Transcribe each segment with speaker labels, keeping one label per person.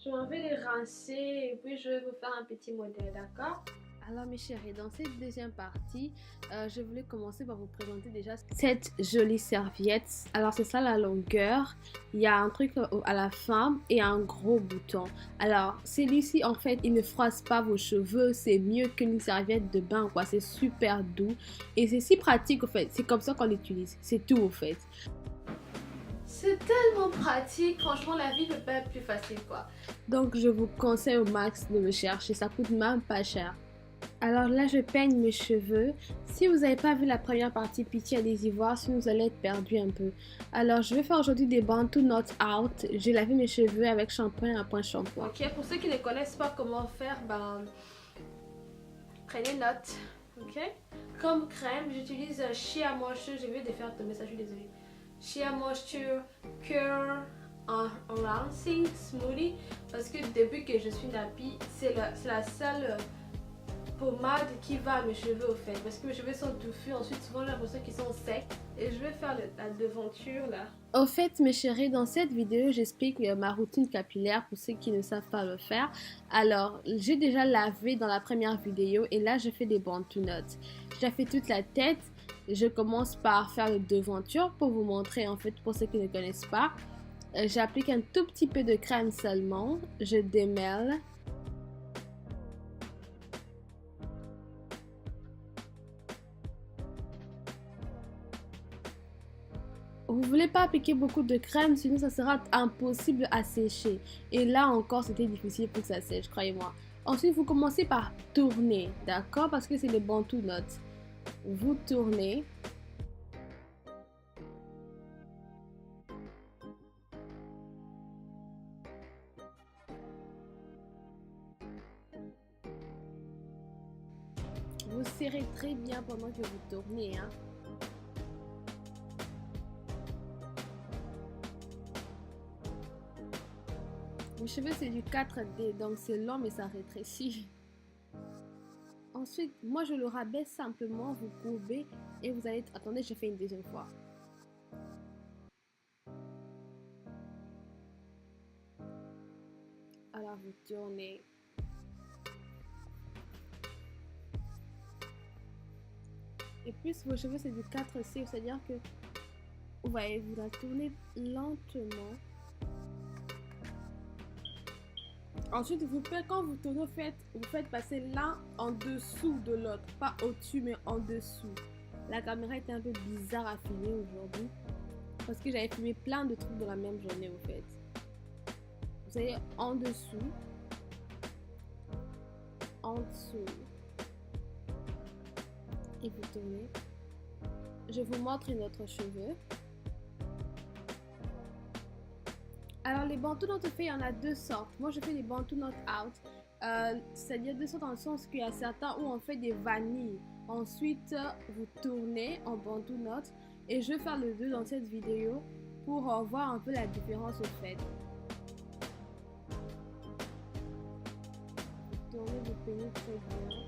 Speaker 1: Je m'en vais les rincer et puis je vais vous faire un petit modèle, d'accord?
Speaker 2: Alors mes chéris, dans cette deuxième partie, je voulais commencer par vous présenter déjà cette jolie serviette. Alors c'est ça la longueur, il y a un truc à la fin et un gros bouton. Alors celui-ci en fait il ne froisse pas vos cheveux, c'est mieux qu'une serviette de bain quoi, c'est super doux et c'est si pratique en fait, c'est comme ça qu'on l'utilise, c'est tout en fait.
Speaker 1: C'est tellement pratique, franchement la vie ne peut pas être plus facile quoi.
Speaker 2: Donc je vous conseille au max de le chercher, ça coûte même pas cher. Alors là, je peigne mes cheveux. Si vous n'avez pas vu la première partie, pitié, allez-y voir, sinon vous allez être perdu un peu. Alors, je vais faire aujourd'hui des Bantu Not Out. J'ai lavé mes cheveux avec shampoing à point shampoing.
Speaker 1: Ok, pour ceux qui ne connaissent pas comment faire, prenez note. Ok. Comme crème, j'utilise Shea Moisture. Je vais défaire tomber ça, je suis désolée. Shea Moisture Cure Enhancing Smoothie. Parce que depuis que je suis nappie, c'est la seule pommade qui va à mes cheveux au fait. Parce que mes cheveux sont touffus. Ensuite, souvent, j'ai l'impression qu'ils sont secs. Et je vais faire la devanture là.
Speaker 2: Au fait, mes chéris, dans cette vidéo, j'explique ma routine capillaire pour ceux qui ne savent pas le faire. Alors, j'ai déjà lavé dans la première vidéo et là, je fais des Bantu Knots. J'ai fait toute la tête. Je commence par faire le devanture pour vous montrer, en fait, pour ceux qui ne connaissent pas. J'applique un tout petit peu de crème seulement. Je démêle. Vous voulez pas appliquer beaucoup de crème, sinon ça sera impossible à sécher. Et là encore, c'était difficile pour que ça sèche, croyez-moi. Ensuite, vous commencez par tourner, d'accord? Parce que c'est les Bantu Knots. Vous tournez. Vous serrez très bien pendant que vous tournez, hein. Vos cheveux, c'est du 4D, donc c'est long, mais ça rétrécit. Ensuite, moi, je le rabaisse simplement, vous courbez et vous allez... Attendez, je fais une deuxième fois. Alors, vous tournez. Et plus vos cheveux, c'est du 4C, c'est-à-dire que vous voyez, vous la tournez lentement. Ensuite, quand vous tournez, vous faites passer l'un en dessous de l'autre. Pas au-dessus, mais en dessous. La caméra était un peu bizarre à filmer aujourd'hui. Parce que j'avais filmé plein de trucs dans la même journée, au fait. Vous allez en dessous. En dessous. Et vous tournez. Je vous montre une autre cheveux. Alors les Bantu Not fait, il y en a deux sortes. Moi je fais des Bantu Not Out. C'est-à-dire deux sortes dans le sens qu'il y a certains où on fait des vanilles. Ensuite vous tournez en Bantu Not. Et je vais faire les deux dans cette vidéo pour voir un peu la différence au fait. Vous tournez, vous peignez très bien.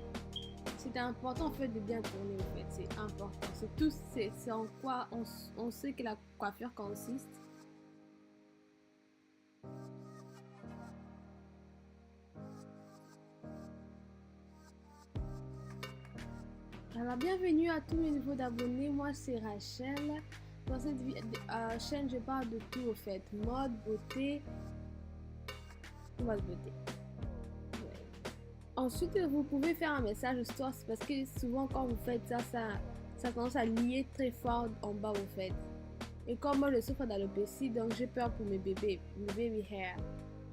Speaker 2: C'est important en fait de bien tourner au fait. C'est important. C'est tout, c'est en quoi on sait que la coiffure consiste. Alors bienvenue à tous mes nouveaux abonnés, moi c'est Rachel. Dans cette chaîne je parle de tout au fait, mode, beauté, beauté. Ouais. Ensuite vous pouvez faire un message story parce que souvent quand vous faites ça, ça tendance à lier très fort en bas au fait. Et comme moi je souffre d'alopécie donc j'ai peur pour mes bébés, mes baby hair.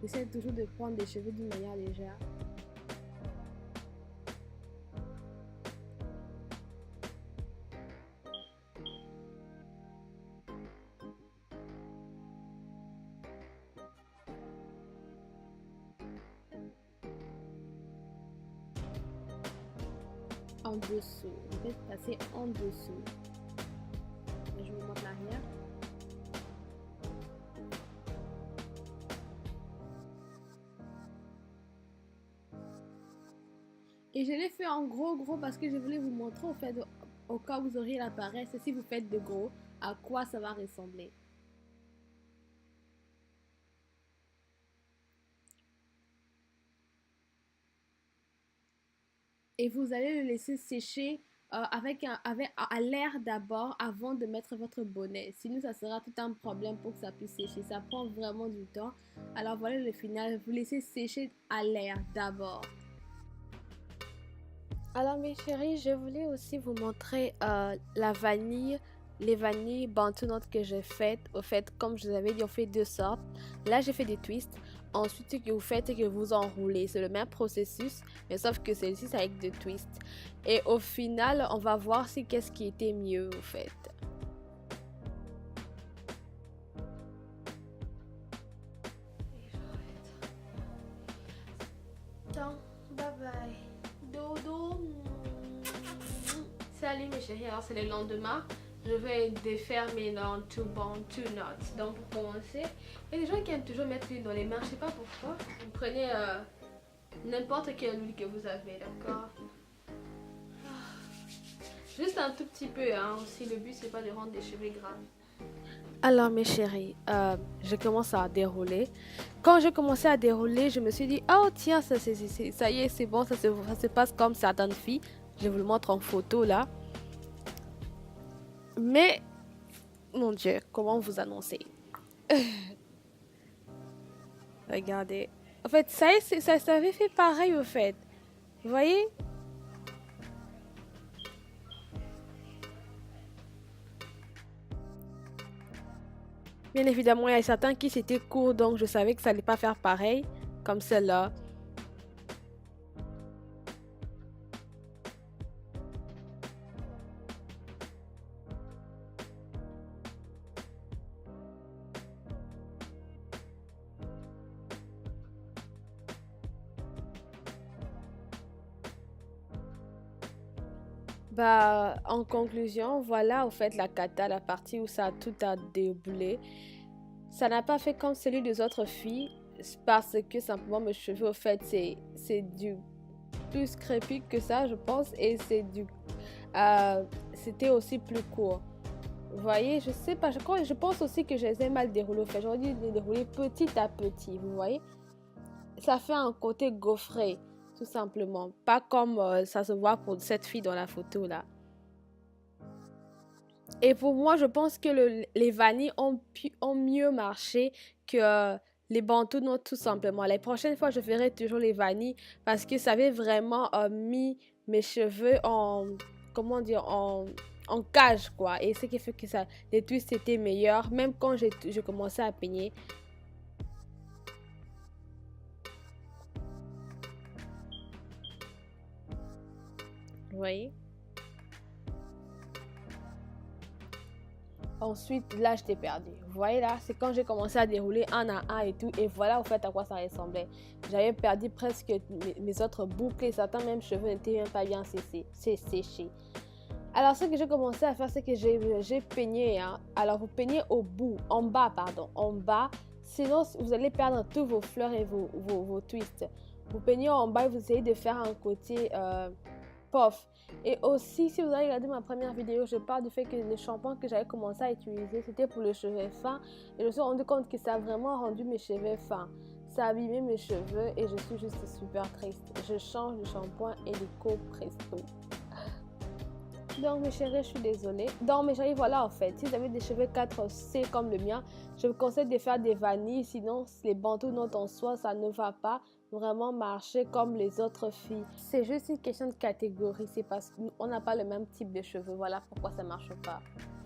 Speaker 2: J'essaie toujours de prendre des cheveux d'une manière légère. En dessous, vous faites passer en dessous. Je vous montre l'arrière. Et je l'ai fait en gros parce que je voulais vous montrer au fait, au cas où vous auriez la paresse, si vous faites de gros, à quoi ça va ressembler. et vous allez le laisser sécher à l'air d'abord avant de mettre votre bonnet. Sinon, ça sera tout un problème pour que ça puisse sécher. Ça prend vraiment du temps. Alors voilà le final. Vous laissez sécher à l'air d'abord. Alors mes chéris, je voulais aussi vous montrer les vanilles Bantu Notes que j'ai faites. Au fait, comme je vous avais dit, on fait deux sortes. Là, j'ai fait des twists. Ensuite, ce que vous faites, c'est que vous enroulez. C'est le même processus, mais sauf que celle-ci, c'est avec des twists. Et au final, on va voir si qu'est-ce qui était mieux, au fait.
Speaker 1: Donc, bye bye. Dodo. Salut mes chéris, alors c'est le lendemain. Je vais défaire mes Bantu Knots. Donc pour commencer, il y a des gens qui aiment toujours mettre l'huile dans les mains, je sais pas pourquoi. Vous prenez n'importe quelle huile que vous avez, d'accord? Juste un tout petit peu, hein. Aussi le but c'est pas de rendre des cheveux gras.
Speaker 2: Alors mes chéris, je commence à dérouler. Quand j'ai commencé à dérouler, je me suis dit, oh tiens, ça y est, c'est bon, ça se passe comme certaines filles. Je vous le montre en photo là. Mais, mon Dieu, comment vous annoncer? Regardez. En fait, ça avait fait pareil au fait. Vous voyez? Bien évidemment, il y a certains qui c'était court, donc je savais que ça allait pas faire pareil, comme celle-là. Bah, en conclusion, voilà, au fait, la kata, la partie où ça tout a déboulé. Ça n'a pas fait comme celui des autres filles, parce que simplement mes cheveux, au fait, c'est du plus crépus que ça, je pense, et c'était aussi plus court. Vous voyez, je sais pas, je pense aussi que je les ai mal déroulés, au fait. J'aurais dû les dérouler petit à petit, vous voyez. Ça fait un côté gaufré. Tout simplement. Pas comme ça se voit pour cette fille dans la photo là. Et pour moi, je pense que les vanilles ont mieux marché que les Bantu Notes tout simplement. Les prochaines fois, je ferai toujours les vanilles parce que ça avait vraiment mis mes cheveux comment dire, en cage quoi. Et ce qui fait que les twists étaient meilleurs. Même quand j'ai commencé à peigner. Vous voyez? Ensuite, là, je t'ai perdu. Vous voyez là, c'est quand j'ai commencé à dérouler un à un et tout. Et voilà, au fait, à quoi ça ressemblait. J'avais perdu presque mes autres boucles. Et certains même cheveux n'étaient même pas bien séchés. Alors, ce que j'ai commencé à faire, c'est que j'ai peigné. Hein. Alors, vous peignez au bout, en bas, pardon, en bas. Sinon, vous allez perdre tous vos fleurs et vos twists. Vous peignez en bas et vous essayez de faire un côté... puff. Et aussi, si vous avez regardé ma première vidéo, je parle du fait que le shampoing que j'avais commencé à utiliser, c'était pour les cheveux fins. Et je me suis rendu compte que ça a vraiment rendu mes cheveux fins. Ça a abîmé mes cheveux et je suis juste super triste. Je change de shampoing et de presto. Donc mes chéris, je suis désolée. Donc mes chéris, voilà en fait. Si vous avez des cheveux 4C comme le mien, je vous conseille de faire des vanilles. Sinon, les Bantu Notes en soi, ça ne va pas vraiment marcher comme les autres filles. C'est juste une question de catégorie. C'est parce qu'on n'a pas le même type de cheveux. Voilà pourquoi ça ne marche pas.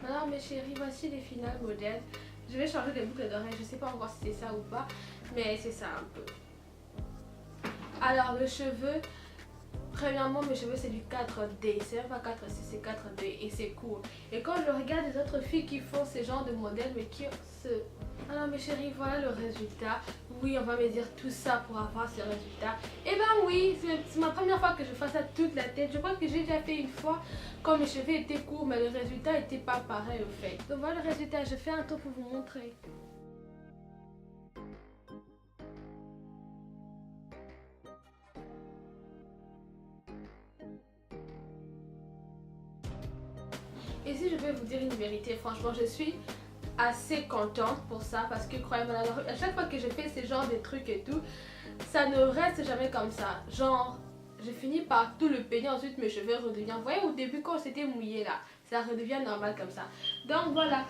Speaker 1: Alors mes chéris, voici les finales modèles. Je vais changer les boucles d'oreilles. Je ne sais pas encore si c'est ça ou pas. Mais c'est ça un peu. Alors le cheveu... Premièrement, mes cheveux c'est du 4D, c'est même pas 4C, c'est 4D et c'est court. Et quand je regarde les autres filles qui font ce genre de modèles, mais qui se... Alors mes chéris, voilà le résultat. Oui, on va me dire tout ça pour avoir ce résultat. Et ben oui, c'est ma première fois que je fais ça toute la tête. Je crois que j'ai déjà fait une fois quand mes cheveux étaient courts, mais le résultat n'était pas pareil au fait. Donc voilà le résultat, je fais un tour pour vous montrer. Et si je vais vous dire une vérité, franchement, je suis assez contente pour ça parce que croyez-moi, à chaque fois que je fais ce genre de trucs et tout, ça ne reste jamais comme ça. Genre, j'ai fini par tout le peigner, ensuite mes cheveux redeviennent, vous voyez au début quand c'était mouillé là, ça redevient normal comme ça. Donc voilà.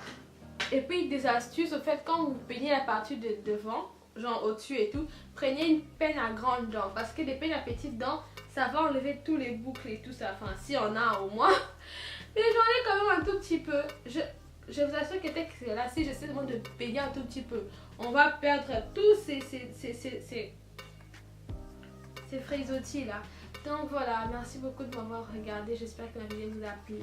Speaker 1: Et puis des astuces, au fait quand vous peignez la partie de devant, genre au-dessus et tout, prenez une peigne à grande dent, parce que des peignes à petites dents, ça va enlever tous les boucles et tout ça, enfin si on a au moins. Mais j'en ai quand même un tout petit peu. Je vous assure que c'est là, si j'essaie vraiment de peigner un tout petit peu, on va perdre tous ces frisottis là. Donc voilà, merci beaucoup de m'avoir regardé, j'espère que la vidéo vous a plu.